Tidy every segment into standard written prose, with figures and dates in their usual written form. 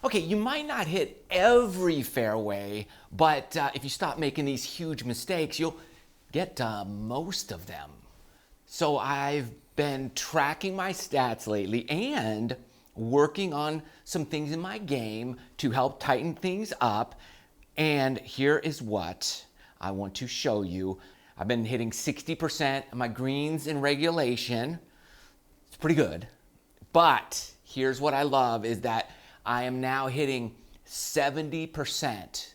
Okay, you might not hit every fairway, but if you stop making these huge mistakes, you'll get most of them. So I've been tracking my stats lately and working on some things in my game to help tighten things up. And here is what I want to show you. I've been hitting 60% of my greens in regulation. It's pretty good. But here's what I love is that I am now hitting 70%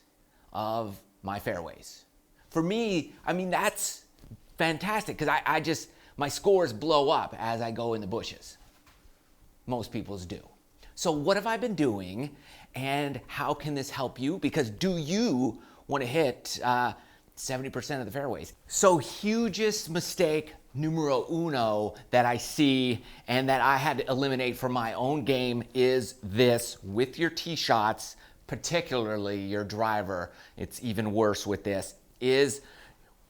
of my fairways. For me, I mean, that's fantastic because I just, my scores blow up as I go in the bushes. Most people's do. So what have I been doing and how can this help you? Because do you want to hit 70% of the fairways? So hugest mistake numero uno that I see and that I had to eliminate from my own game is this with your tee shots, particularly your driver. It's even worse with this, is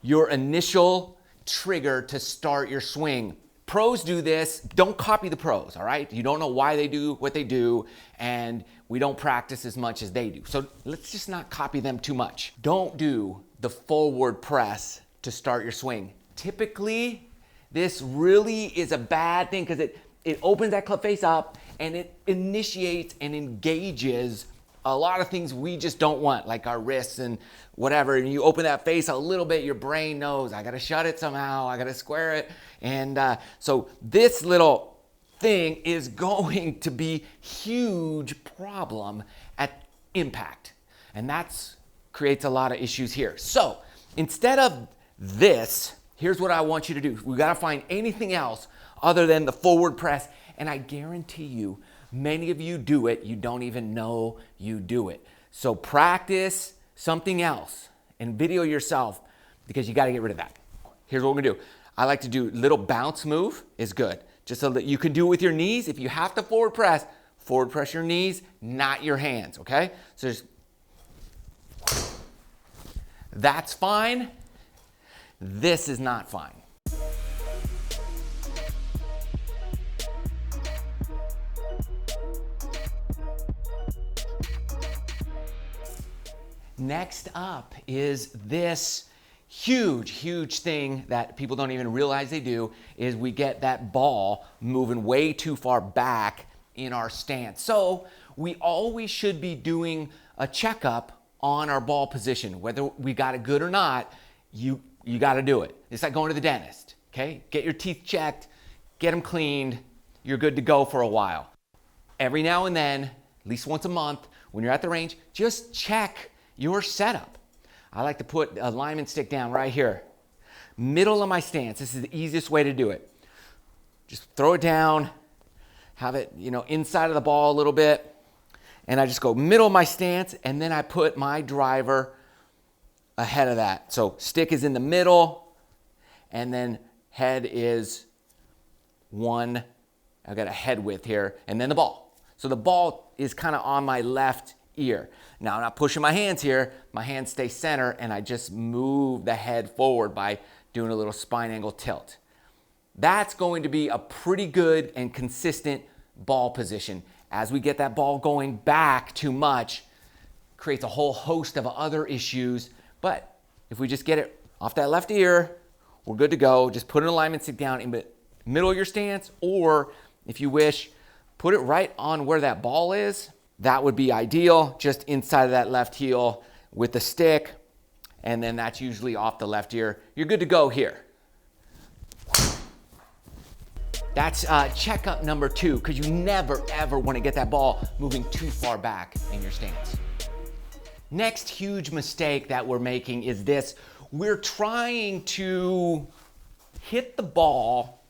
your initial trigger to start your swing. Pros do this. Don't copy the pros, all right? You don't know why they do what they do, and we don't practice as much as they do. So let's just not copy them too much. Don't do the forward press to start your swing. Typically, this really is a bad thing because it opens that club face up and it initiates and engages a lot of things we just don't want, like our wrists and whatever. And you open that face a little bit, your brain knows, I gotta shut it somehow, I gotta square it. And so this little thing is going to be huge problem at impact. And that's creates a lot of issues here. So instead of this, here's what I want you to do. We gotta find anything else other than the forward press. And I guarantee you, many of you do it, you don't even know you do it. So practice something else and video yourself because you gotta get rid of that. Here's what we're gonna do. I like to do little bounce move is good. Just so that you can do it with your knees. If you have to forward press your knees, not your hands, okay? So just, that's fine. This is not fine. Next up is this huge thing that people don't even realize they do is we get that ball moving way too far back in our stance. So we always should be doing a checkup on our ball position. Whether we got it good or not, you got to do it. It's like going to the dentist, okay? Get your teeth checked, get them cleaned, you're good to go for a while. Every now and then, at least once a month, when you're at the range, just check your setup. I like to put a alignment stick down right here. Middle of my stance. This is the easiest way to do it. Just throw it down, have it, inside of the ball a little bit, and I just go middle of my stance, and then I put my driver ahead of that. So stick is in the middle, and then head is one. I've got a head width here, and then the ball. So the ball is kind of on my left ear. Now I'm not pushing my hands here. My hands stay center, and I just move the head forward by doing a little spine angle tilt. That's going to be a pretty good and consistent ball position. As we get that ball going back too much, creates a whole host of other issues. But if we just get it off that left ear, we're good to go. Just put an alignment stick down in the middle of your stance, or if you wish, put it right on where that ball is. That would be ideal, just inside of that left heel with the stick, and then that's usually off the left ear. You're good to go here. That's checkup number 2, because you never, ever want to get that ball moving too far back in your stance. Next huge mistake that we're making is this. We're trying to hit the ball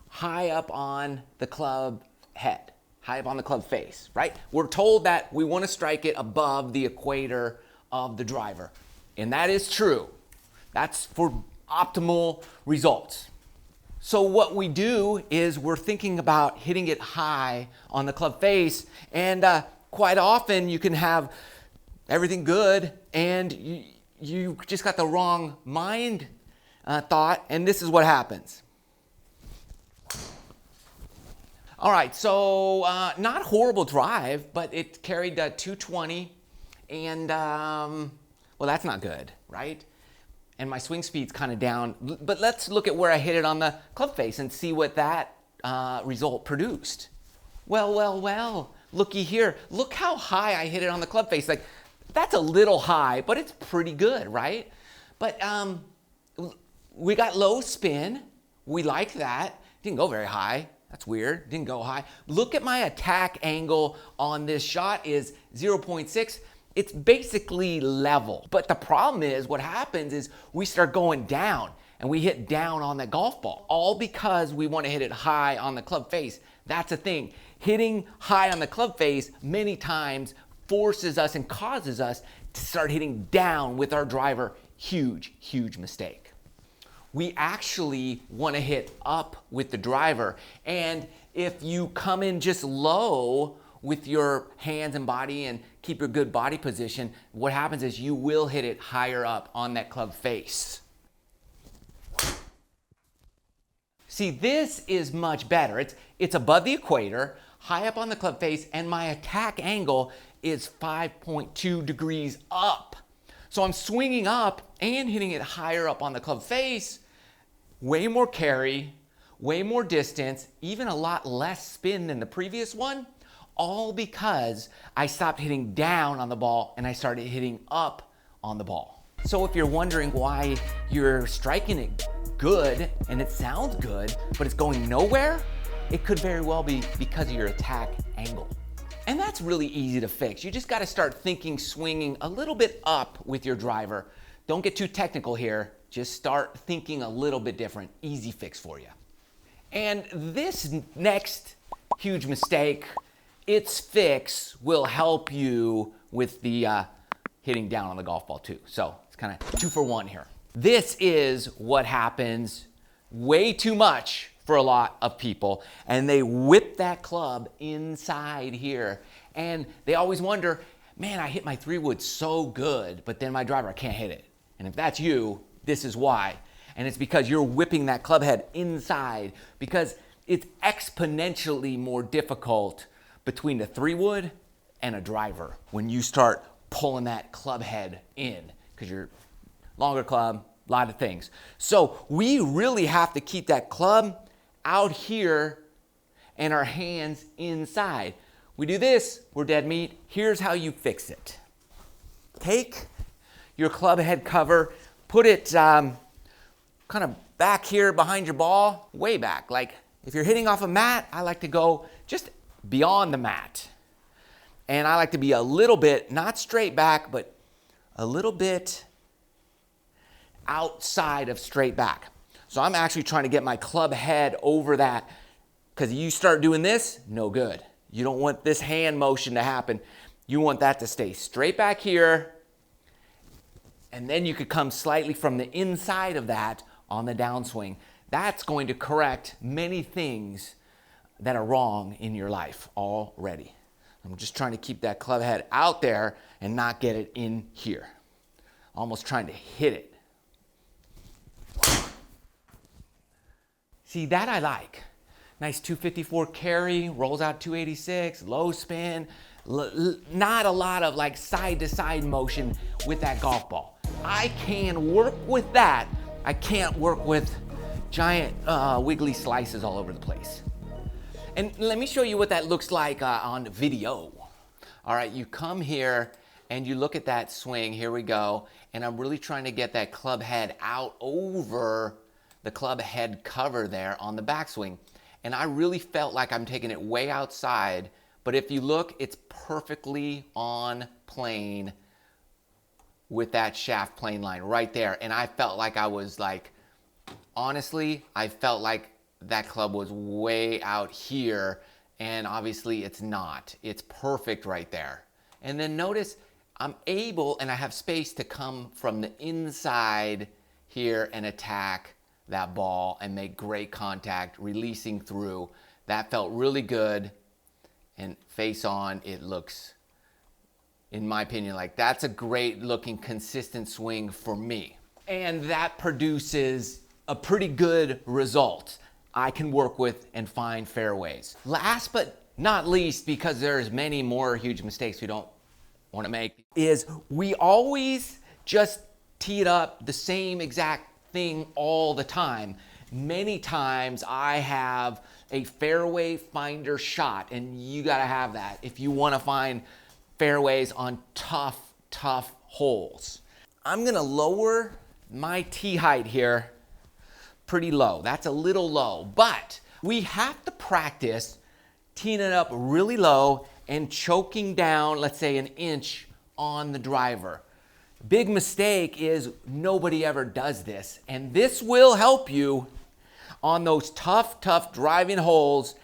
high up on the club head. High up on the club face, right? We're told that we want to strike it above the equator of the driver. And that is true. That's for optimal results. So what we do is we're thinking about hitting it high on the club face, and quite often you can have everything good and you just got the wrong mind thought, and this is what happens. All right, so not horrible drive, but it carried 220, and well, that's not good, right? And my swing speed's kind of down, but let's look at where I hit it on the club face and see what that result produced. Well, looky here. Look how high I hit it on the club face. Like, that's a little high, but it's pretty good, right? But we got low spin. We like that. Didn't go very high. That's weird. Didn't go high. Look at my attack angle on this shot is 0.6. It's basically level. But the problem is, what happens is we start going down and we hit down on that golf ball, all because we want to hit it high on the club face. That's the thing. Hitting high on the club face many times forces us and causes us to start hitting down with our driver. Huge, huge mistake. We actually want to hit up with the driver. And if you come in just low with your hands and body and keep a good body position, what happens is you will hit it higher up on that club face. See, this is much better. It's above the equator, high up on the club face, and my attack angle is 5.2 degrees up. So I'm swinging up and hitting it higher up on the club face, way more carry, way more distance, even a lot less spin than the previous one, all because I stopped hitting down on the ball and I started hitting up on the ball. So if you're wondering why you're striking it good and it sounds good, but it's going nowhere, it could very well be because of your attack angle. And that's really easy to fix. You just got to start thinking, swinging a little bit up with your driver. Don't get too technical here. Just start thinking a little bit different. Easy fix for you. And this next huge mistake, its fix will help you with the hitting down on the golf ball too. So it's kind of 2 for 1 here. This is what happens way too much for a lot of people, and they whip that club inside here, and they always wonder, man, I hit my 3-wood so good, but then my driver, I can't hit it. And if that's you, this is why. And it's because you're whipping that club head inside, because it's exponentially more difficult between a 3-wood and a driver when you start pulling that club head in, because you're longer club, a lot of things. So we really have to keep that club out here and our hands inside. We do this, we're dead meat. Here's how you fix it. Take your club head cover, put it kind of back here behind your ball, way back. Like if you're hitting off a mat, I like to go just beyond the mat. And I like to be a little bit, not straight back, but a little bit outside of straight back. So I'm actually trying to get my club head over that, because you start doing this, no good. You don't want this hand motion to happen. You want that to stay straight back here, and then you could come slightly from the inside of that on the downswing. That's going to correct many things that are wrong in your life already. I'm just trying to keep that club head out there and not get it in here. Almost trying to hit it. See, that I like. Nice 254 carry, rolls out 286, low spin, not a lot of like side to side motion with that golf ball. I can work with that. I can't work with giant wiggly slices all over the place. And let me show you what that looks like on video. All right, you come here and you look at that swing. Here we go. And I'm really trying to get that club head out over the club head cover there on the backswing. And I really felt like I'm taking it way outside, but if you look, it's perfectly on plane with that shaft plane line right there. And I felt like I was like, honestly, I felt like that club was way out here, and obviously it's not. It's perfect right there. And then notice I'm able, and I have space to come from the inside here and attack that ball and make great contact, releasing through. That felt really good. And face on, it looks, in my opinion, like that's a great looking consistent swing for me. And that produces a pretty good result. I can work with and find fairways. Last but not least, because there's many more huge mistakes we don't want to make, is we always just tee it up the same exact thing all the time. Many times I have a fairway finder shot, and you got to have that if you want to find fairways on tough holes. I'm going to lower my tee height here pretty low. That's a little low, but we have to practice teeing it up really low and choking down, let's say, an inch on the driver. Big mistake is nobody ever does this, and this will help you on those tough driving holes,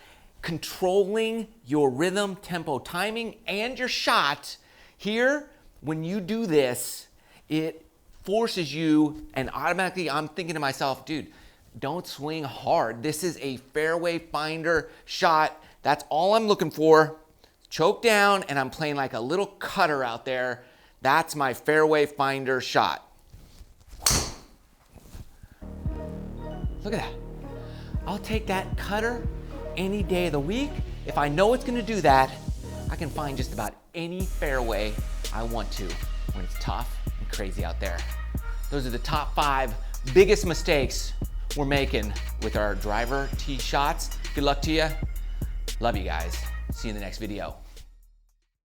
controlling your rhythm, tempo, timing, and your shot. Here, when you do this, it forces you, and automatically I'm thinking to myself, dude, don't swing hard. This is a fairway finder shot. That's all I'm looking for. Choke down, and I'm playing like a little cutter out there. That's my fairway finder shot. Look at that. I'll take that cutter any day of the week. If I know it's gonna do that, I can find just about any fairway I want to when it's tough and crazy out there. Those are the top 5 biggest mistakes we're making with our driver tee shots. Good luck to you. Love you guys. See you in the next video.